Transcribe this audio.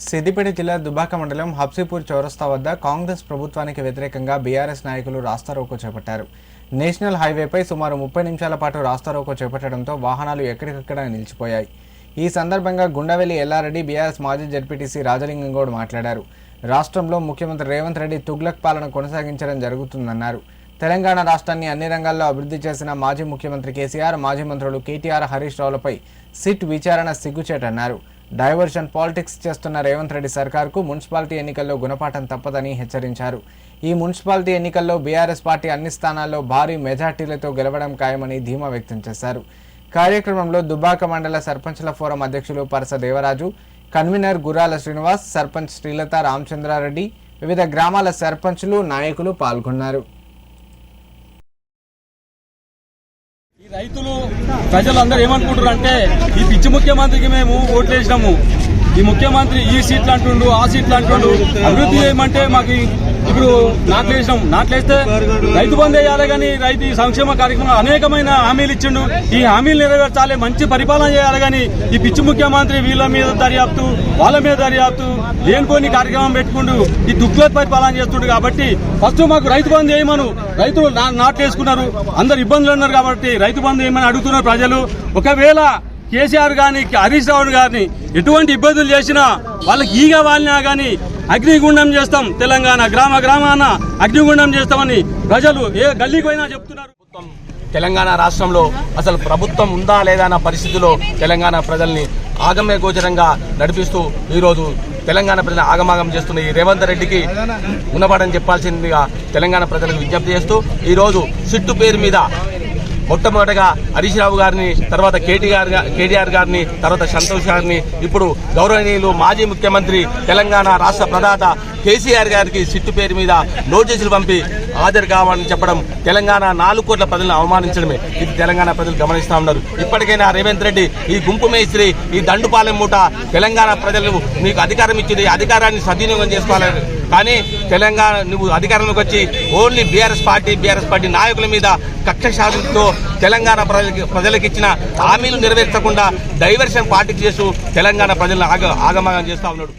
సిద్దిపేట జిల్లా దుబ్బాక మండలం హబ్సీపూర్ చౌరస్తా వద్ద కాంగ్రెస్ ప్రభుత్వానికి వ్యతిరేకంగా బీఆర్ఎస్ నాయకులు రాస్తారోకో చేపట్టారు. నేషనల్ హైవేపై సుమారు 30 నిమిషాల పాటు రాస్తారోకో చేపట్టడంతో వాహనాలు ఎక్కడికక్కడ నిలిచిపోయాయి. ఈ సందర్భంగా గుండవెల్లి ఎల్లారెడ్డి బీఆర్ఎస్ మాజీ జడ్పీటీసీ రాజలింగం గౌడ్ మాట్లాడారు. రాష్ట్రంలో ముఖ్యమంత్రి రేవంత్ రెడ్డి తుగ్లక్ పాలన కొనసాగించడం జరుగుతుందన్నారు. తెలంగాణ రాష్ట్రాన్ని అన్ని రంగాల్లో అభివృద్ధి చేసిన మాజీ ముఖ్యమంత్రి కేసీఆర్, మాజీ మంత్రులు కేటీఆర్, హరీష్ రావులపై సిట్ విచారణ సిగ్గుచేటన్నారు. డైవర్షన్ పాలిటిక్స్ చేస్తున్న రేవంత్ రెడ్డి సర్కార్కు మున్సిపాలిటీ ఎన్నికల్లో గుణపాఠం తప్పదని హెచ్చరించారు. ఈ మున్సిపాలిటీ ఎన్నికల్లో బీఆర్ఎస్ పార్టీ అన్ని స్థానాల్లో భారీ మెజార్టీలతో గెలవడం ఖాయమని ధీమా వ్యక్తం చేశారు. కార్యక్రమంలో దుబ్బాక మండల సర్పంచ్ల ఫోరం అధ్యక్షులు పరస దేవరాజు, కన్వీనర్ గుర్రాల శ్రీనివాస్, సర్పంచ్ శ్రీలత రామచంద్రారెడ్డి, వివిధ గ్రామాల సర్పంచ్లు, నాయకులు పాల్గొన్నారు. ఈ రైతులు ప్రజలందరూ ఏమనుకుంటారు అంటే ఈ పిచ్చి ముఖ్యమంత్రికి మేము ఓట్లు వేసినాము, ఈ ముఖ్యమంత్రి ఈ సీట్లు అంటుండు, ఆ సీట్లు అంటుండు, అభివృద్ధి చేయమంటే మాకు ఇప్పుడు నాట్లేస్తే రైతు బంద్ వేయాలి కానీ రైతు సంక్షేమ కార్యక్రమాలు అనేకమైన హామీలు ఇచ్చిండు. ఈ హామీలు నెరవేర్చాలి, మంచి పరిపాలన చేయాలి కానీ ఈ పిచ్చి ముఖ్యమంత్రి వీళ్ళ మీద దర్యాప్తు, వాళ్ళ మీద దర్యాప్తు, లేనిపోని కార్యక్రమం పెట్టుకుంటూ ఈ తుగ్లక్ పరిపాలన చేస్తుండు. కాబట్టి ఫస్ట్ మాకు రైతు బంద్ చేయమను. రైతులు నాట్లేసుకున్నారు, అందరు ఇబ్బందులు ఉన్నారు కాబట్టి రైతు బంద్ చేయమని అడుగుతున్నారు ప్రజలు. ఒకవేళ కేసీఆర్ గాని హరీష్ రావు గారిని ఎటువంటి ఇబ్బందులు చేసినా వాళ్ళకి ఈగ వాలినా గానీ అగ్నిగుండం చేస్తాం, తెలంగాణ గ్రామాన అగ్నిగుండం చేస్తామని ప్రజలు ఏ గల్లీకి పోయినా చెప్తున్నారు. తెలంగాణ రాష్ట్రంలో అసలు ప్రభుత్వం ఉందా లేదా అన్న పరిస్థితిలో తెలంగాణ ప్రజల్ని ఆగమ్య గోచరంగా నడిపిస్తూ ఈరోజు తెలంగాణ ప్రజలు ఆగమాగం చేస్తున్న ఈ రేవంత్ రెడ్డికి గుణపాఠం చెప్పాల్సిందిగా తెలంగాణ ప్రజలకు విజ్ఞప్తి చేస్తూ ఈరోజు సిట్టు పేరు మీద మొట్టమొదటిగా హరీష్ రావు గారిని, తర్వాత కేటీఆర్ గారిని, తర్వాత సంతోష్ గారిని, ఇప్పుడు గౌరవనీయులు మాజీ ముఖ్యమంత్రి తెలంగాణ రాష్ట్ర ప్రదాత కేసీఆర్ గారికి సిట్టు పేరు మీద నోటీసులు పంపి హాజరు కావాలని చెప్పడం తెలంగాణ 4 కోట్ల ప్రజలను అవమానించడమే. ఇది తెలంగాణ ప్రజలు గమనిస్తా ఉన్నారు. ఇప్పటికైనా రేవంత్ రెడ్డి, ఈ గుంపు మేస్త్రి, ఈ దండుపాలెం మూట తెలంగాణ ప్రజలు నీకు అధికారం ఇచ్చింది, అధికారాన్ని సద్వినియోగం చేసుకోవాలని, కానీ తెలంగాణ నువ్వు అధికారంలోకి వచ్చి ఓన్లీ బీఆర్ఎస్ పార్టీ నాయకుల మీద కక్ష సాధింపుతో తెలంగాణ ప్రజలకు ఇచ్చిన హామీలు నెరవేర్చకుండా డైవర్షన్ పార్టీకి చేస్తూ తెలంగాణ ప్రజలను ఆగమాగం చేస్తా ఉన్నాడు.